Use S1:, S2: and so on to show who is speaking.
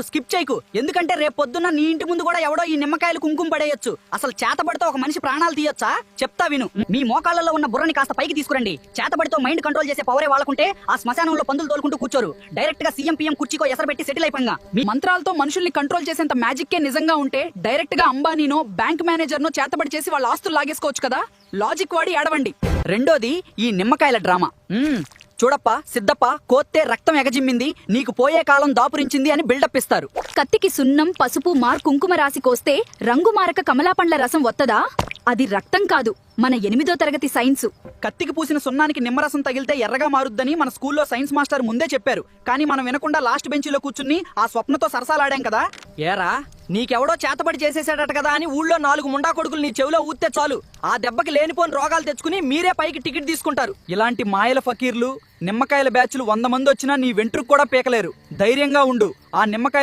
S1: Skip చేయకు, ఎందుకంటే రేపు పొద్దున్న నీ ఇంటి ముందు కూడా ఎవడో ఈ నిమ్మకాయలు కుంకుమ పడేయొచ్చు. అసలు చేతబడితో ఒక మనిషి ప్రాణాలు తీయొచ్చా? చెప్తా విను. మీ మోకాళ్ళలో ఉన్న బుర్రని కాస్త పైకి తీసుకురండి. చేతబడితో మైండ్ కంట్రోల్ చేసే పవరే వాళ్ళకుంటే ఆ శ్మశానంలో పందులు తోలుకుంటూ కూర్చోరు. డైరెక్ట్ గా సీఎం పీఎం కుర్చీకో ఎసరబెట్టి సెటిల్ అయిపోయింగా.
S2: మీ మంత్రాలతో మనుషుల్ని కంట్రోల్ చేసేంత మ్యాజిక్కే నిజంగా ఉంటే డైరెక్ట్ గా అంబానీనో బ్యాంక్ మేనేజర్నో చేతబడి చేసి వాళ్ళ ఆస్తులు లాగేసుకోవచ్చు కదా. లాజిక్ వాడి ఏడవండి.
S1: రెండోది ఈ నిమ్మకాయల డ్రామా. చూడప్ప సిద్ధప్ప, కోత్తే రక్తం ఎగజిమ్మింది, నీకు పోయే కాలం దాపురించింది అని బిల్డప్ ఇస్తారు.
S3: కత్తికి సున్నం పసుపు కుంకుమ రాసి కోస్తే రంగు మారక కమలాపండ్ల రసం వత్తదా? అది రక్తం కాదు, మన 8వ తరగతి సైన్సు.
S1: కత్తికి పూసిన సున్నానికి నిమ్మరసం తగిలితే ఎర్రగా మారుద్దని మన స్కూల్లో సైన్స్ మాస్టర్ ముందే చెప్పారు. కానీ మనం వినకుండా లాస్ట్ బెంచీలో కూర్చుని ఆ స్వప్నతో సరసాలాడాం కదా. ఏరా, నీకెవడో చేతబడి చేసేసాడట కదా అని ఊళ్ళో 4 ముండా కొడుకులు నీ చెవిలో ఊస్తే చాలు, ఆ దెబ్బకి లేనిపోని రోగాలు తెచ్చుకుని మీరే పైకి టికెట్ తీసుకుంటారు. ఇలాంటి మాయల ఫకీర్లు నిమ్మకాయల బ్యాచ్లు 100 మంది వచ్చినా నీ వెంట్రుకు కూడా పీకలేరు. ధైర్యంగా ఉండు. ఆ నిమ్మకాయలు